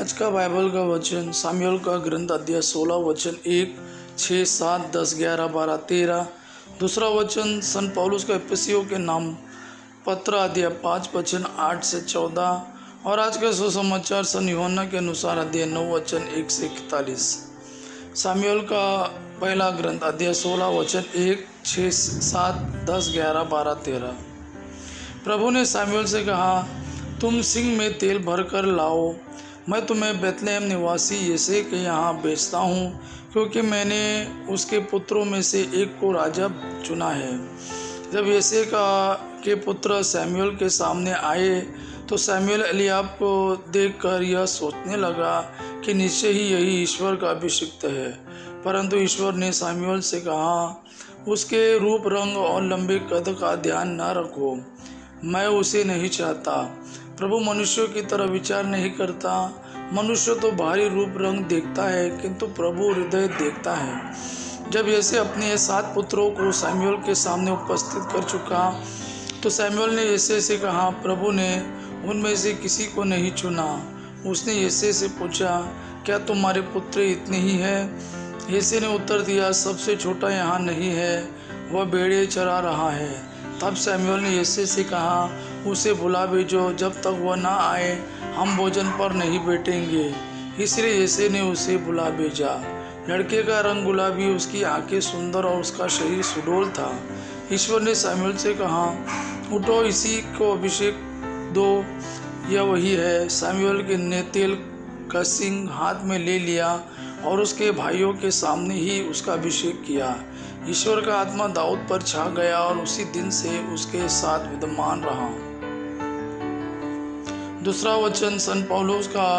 आज का बाइबल का वचन सामुएल का ग्रंथ अध्याय 16 वचन 1, 6, 7, 10, 11, 12, 13। दूसरा वचन सन पौलुस का एफिसियों के नाम पत्र अध्याय 5 वचन 8 से 14। और आज का सुसमाचार सन यूहन्ना के अनुसार अध्याय 9 वचन 1 से 41। सामुएल का पहला ग्रंथ अध्याय 16 वचन 1, 6, 7, 10, 11, 12, 13। प्रभु ने सामुएल से कहा, तुम सिंह में तेल भरकर लाओ। मैं तुम्हें बेतलेहम निवासी यिशै के यहाँ भेजता हूँ, क्योंकि मैंने उसके पुत्रों में से एक को राजा चुना है। जब यिशै के पुत्र सैमुएल के सामने आए तो सैमुएल एलीआब को देखकर यह सोचने लगा कि निश्चय ही यही ईश्वर का अभिषिक्त है। परंतु ईश्वर ने सैमुएल से कहा, उसके रूप रंग और लंबे कद का ध्यान न रखो, मैं उसे नहीं चाहता। प्रभु मनुष्यों की तरह विचार नहीं करता। मनुष्य तो बाहरी रूप रंग देखता है, किंतु प्रभु हृदय देखता है। जब यिशै अपने 7 पुत्रों को सैमुएल के सामने उपस्थित कर चुका तो सैमुएल ने यिशै से कहा, प्रभु ने उनमें से किसी को नहीं चुना। उसने यिशै से पूछा, क्या तुम्हारे पुत्र इतने ही हैं? यिशै ने उत्तर दिया, सबसे छोटा यहाँ नहीं है, वह भेड़ें चरा रहा है। तब सैमुएल ने यिशै से कहा, उसे बुला भेजो, जब तक वह ना आए हम भोजन पर नहीं बैठेंगे। इसलिए यिशै ने उसे बुला भेजा। लड़के का रंग गुलाबी, उसकी आंखें सुंदर और उसका शरीर सुडौल था। ईश्वर ने सैमुएल से कहा, उठो, इसी को अभिषेक दो, यह वही है। सैमुएल ने तेल का सिंग हाथ में ले लिया और उसके भाइयों के सामने ही उसका अभिषेक किया। ईश्वर का आत्मा दाऊद पर छा गया और उसी दिन से उसके साथ विद्यमान रहा। दूसरा वचन सन पौलुस का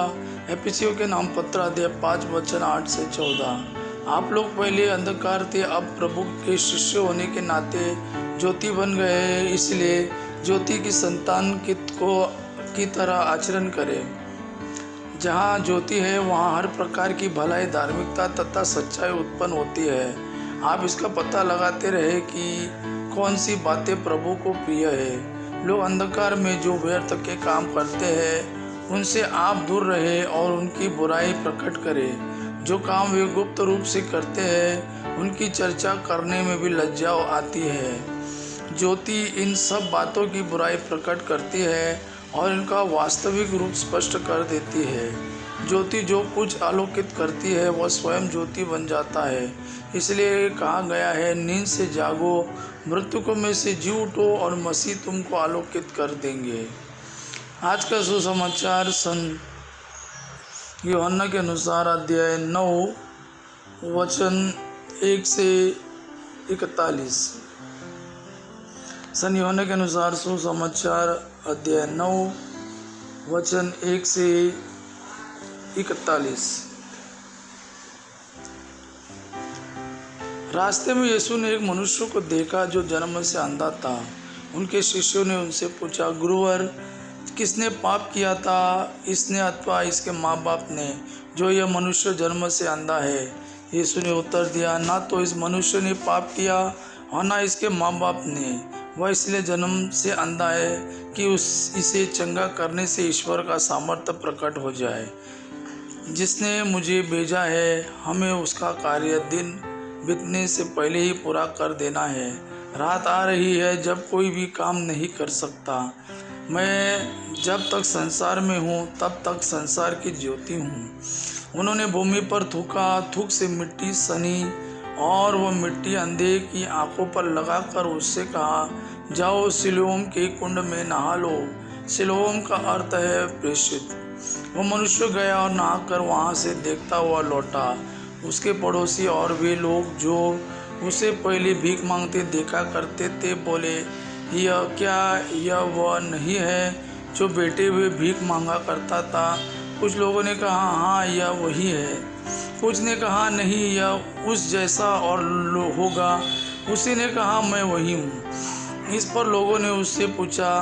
एफिसियों के नाम पत्र अध्याय 5 वचन 8 से 14। आप लोग पहले अंधकार थे, अब प्रभु के शिष्य होने के नाते ज्योति बन गए, इसलिए ज्योति की संतान की तरह आचरण करें। जहाँ ज्योति है वहाँ हर प्रकार की भलाई, धार्मिकता तथा सच्चाई उत्पन्न होती है। आप इसका पता लगाते रहे कि कौन सी बातें प्रभु को प्रिय है। लोग अंधकार में जो व्यर्थ के काम करते हैं उनसे आप दूर रहे और उनकी बुराई प्रकट करें। जो काम वे गुप्त रूप से करते हैं उनकी चर्चा करने में भी लज्जा आती है। ज्योति इन सब बातों की बुराई प्रकट करती है और इनका वास्तविक रूप स्पष्ट कर देती है। ज्योति जो कुछ आलोकित करती है वह स्वयं ज्योति बन जाता है। इसलिए कहा गया है, नींद से जागो, मृतकों में से जी उठो और मसीह तुमको आलोकित कर देंगे। आज का सुसमाचार सन यूहन्ना के अनुसार अध्याय 9 वचन 1 से 41। सन यूहन्ना के अनुसार सुसमाचार अध्याय 9 वचन 1 से 41। रास्ते में यीशु ने एक मनुष्य को देखा जो जन्म से अंधा था। उनके शिष्यों ने उनसे पूछा, गुरुवर, किसने पाप किया था, इसने अथवा इसके माँ बाप ने, जो यह मनुष्य जन्म से अंधा है? यीशु ने उत्तर दिया, ना तो इस मनुष्य ने पाप किया और ना इसके माँ बाप ने। वह इसलिए जन्म से अंधा है कि इसे चंगा करने से ईश्वर का सामर्थ्य प्रकट हो जाए। जिसने मुझे भेजा है, हमें उसका कार्य दिन बीतने से पहले ही पूरा कर देना है। रात आ रही है जब कोई भी काम नहीं कर सकता। मैं जब तक संसार में हूँ तब तक संसार की ज्योति हूँ। उन्होंने भूमि पर थूका, थूक से मिट्टी सनी और वह मिट्टी अंधे की आंखों पर लगाकर उससे कहा, जाओ सिलोम के कुंड में नहा लो। सिलोम का अर्थ है प्रेषित। वह मनुष्य गया और नहाकर वहाँ से देखता हुआ लौटा। उसके पड़ोसी और वे लोग जो उसे पहले भीख मांगते देखा करते थे बोले, यह वह नहीं है जो बैठे हुए भीख मांगा करता था? कुछ लोगों ने कहा, हाँ, यह वही है। कुछ ने कहा, नहीं, यह उस जैसा और होगा। उसी ने कहा, मैं वही हूँ। इस पर लोगों ने उससे पूछा,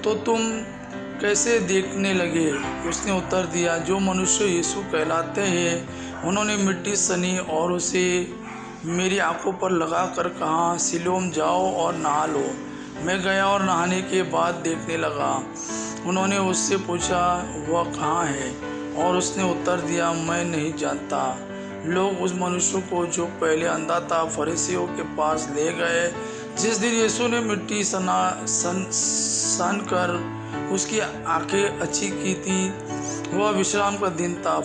तो तुम कैसे देखने लगे? उसने उत्तर दिया, जो मनुष्य यीशु कहलाते हैं उन्होंने मिट्टी सनी और उसे मेरी आंखों पर लगाकर कहा, सिलोम जाओ और नहा लो। मैं गया और नहाने के बाद देखने लगा। उन्होंने उससे पूछा, वह कहाँ है? और उसने उत्तर दिया, मैं नहीं जानता। लोग उस मनुष्य को जो पहले अंधा था फरीसियों के पास ले गए। जिस दिन यीशु ने मिट्टी सन कर उसकी आंखें अच्छी की थी, वह विश्राम का दिन था।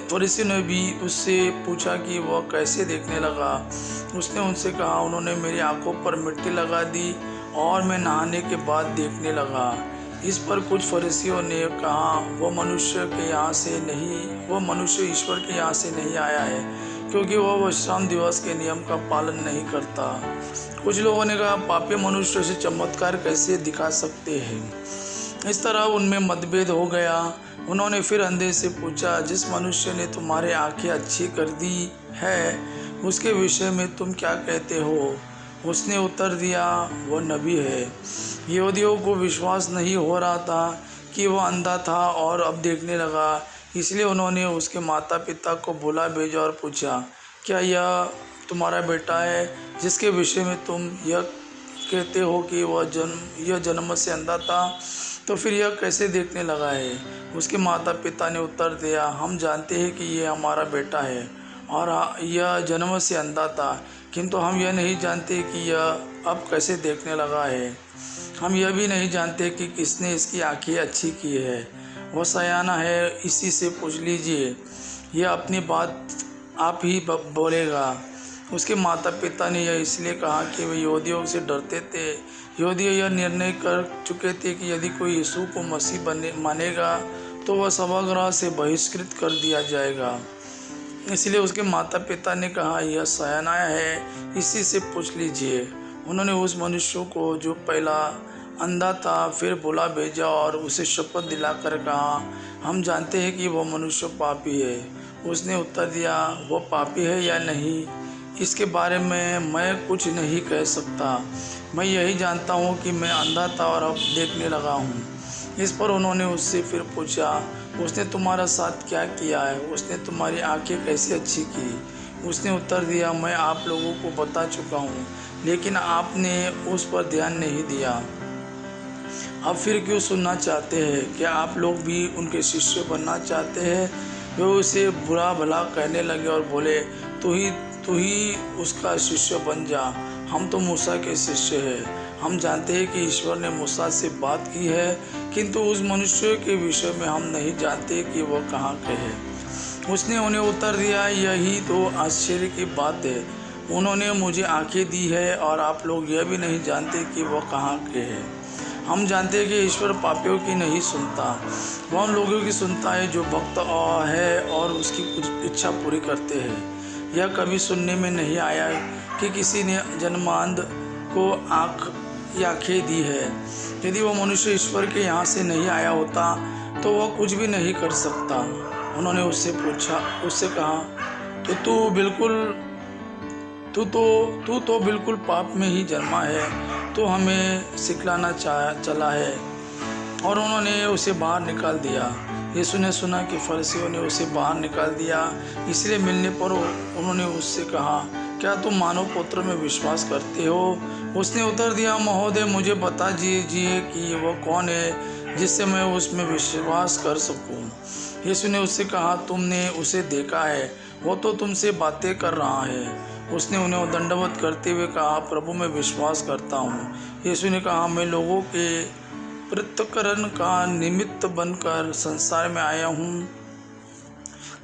फरीसी ने भी उससे पूछा कि वह कैसे देखने लगा। उसने उनसे कहा, उन्होंने मेरी आंखों पर मिट्टी लगा दी और मैं नहाने के बाद देखने लगा। इस पर कुछ फरीसियों ने कहा, वह मनुष्य ईश्वर के यहाँ से नहीं आया है, क्योंकि वह विश्राम दिवस के नियम का पालन नहीं करता। कुछ लोगों ने कहा, पापी मनुष्य से चमत्कार कैसे दिखा सकते हैं। इस तरह उनमें मतभेद हो गया। उन्होंने फिर अंधे से पूछा, जिस मनुष्य ने तुम्हारी आंखें अच्छी कर दी है, उसके विषय में तुम क्या कहते हो? उसने उत्तर दिया, वह नबी है। यहूदियों को विश्वास नहीं हो रहा था कि वह अंधा था और अब देखने लगा, इसलिए उन्होंने उसके माता पिता को बुला भेजा और पूछा, क्या यह तुम्हारा बेटा है, जिसके विषय में तुम यह कहते हो कि यह जन्म से अंधा था, तो फिर यह कैसे देखने लगा है? उसके माता पिता ने उत्तर दिया, हम जानते हैं कि यह हमारा बेटा है और यह जन्म से अंधा था, किंतु हम यह नहीं जानते कि यह अब कैसे देखने लगा है। हम यह भी नहीं जानते कि किसने इसकी आंखें अच्छी की है। वह सयाना है, इसी से पूछ लीजिए, यह अपनी बात आप ही बोलेगा। उसके माता पिता ने यह इसलिए कहा कि वे यहूदियों से डरते थे। यहूदी यह निर्णय कर चुके थे कि यदि कोई यीशु को मसीह मानेगा तो वह सभागृह से बहिष्कृत कर दिया जाएगा। इसलिए उसके माता पिता ने कहा, यह सयाना है, इसी से पूछ लीजिए। उन्होंने उस मनुष्य को जो पहला अंधा था फिर बुला भेजा और उसे शपथ दिलाकर कहा, हम जानते हैं कि वह मनुष्य पापी है। उसने उत्तर दिया, वह पापी है या नहीं, इसके बारे में मैं कुछ नहीं कह सकता। मैं यही जानता हूँ कि मैं अंधा था और अब देखने लगा हूँ। इस पर उन्होंने उससे फिर पूछा, उसने तुम्हारा साथ क्या किया है? उसने तुम्हारी आंखें कैसे अच्छी की? उसने उत्तर दिया, मैं आप लोगों को बता चुका हूँ, लेकिन आपने उस पर ध्यान नहीं दिया। अब फिर क्यों सुनना चाहते हैं? क्या आप लोग भी उनके शिष्य बनना चाहते हैं? वे उसे बुरा भला कहने लगे और बोले, तू ही उसका शिष्य बन जा, हम तो मूसा के शिष्य हैं। हम जानते हैं कि ईश्वर ने मूसा से बात की है, किंतु उस मनुष्य के विषय में हम नहीं जानते कि वह कहाँ के है। उसने उन्हें उत्तर दिया, यही तो आश्चर्य की बात है। उन्होंने मुझे आंखें दी है और आप लोग यह भी नहीं जानते कि वह कहाँ के है। हम जानते हैं कि ईश्वर पापियों की नहीं सुनता, वह उन लोगों की सुनता है जो भक्त है और उसकी इच्छा पूरी करते हैं। यह कभी सुनने में नहीं आया कि किसी ने जन्मांध को आंखें दी है। यदि वह मनुष्य ईश्वर के यहाँ से नहीं आया होता तो वह कुछ भी नहीं कर सकता। उन्होंने उससे कहा, तू तो बिल्कुल पाप में ही जन्मा है, तो हमें सिखलाना चला है। और उन्होंने उसे बाहर निकाल दिया। यीशु ने सुना कि फरीसियों ने उसे बाहर निकाल दिया, इसलिए मिलने पर उन्होंने उससे कहा, क्या तुम मानव पुत्र में विश्वास करते हो? उसने उत्तर दिया, महोदय, मुझे बता दीजिए कि वह कौन है जिससे मैं उसमें विश्वास कर सकूं। यीशु ने उससे कहा, तुमने उसे देखा है, वो तो तुमसे बातें कर रहा है। उसने उन्हें दंडवत करते हुए कहा, प्रभु मैं विश्वास करता हूँ। यीशु ने कहा, मैं लोगों के पृथक्करण का निमित्त बनकर संसार में आया हूँ,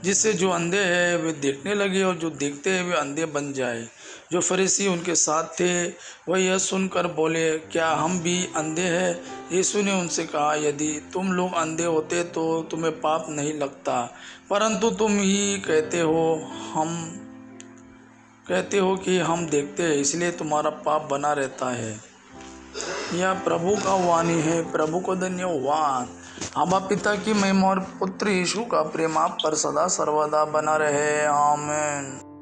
जिससे जो अंधे हैं वे देखने लगे और जो देखते हैं वे अंधे बन जाए। जो फरीसी उनके साथ थे वह यह सुनकर बोले, क्या हम भी अंधे हैं? यीशु ने उनसे कहा, यदि तुम लोग अंधे होते तो तुम्हें पाप नहीं लगता, परंतु तुम ही कहते हो कि हम देखते हैं, इसलिए तुम्हारा पाप बना रहता है। यह प्रभु का वाणी है। प्रभु को धन्यवाद। आबा पिता की महिमा और पुत्र यीशु का प्रेम आप पर सदा सर्वदा बना रहे। आमीन।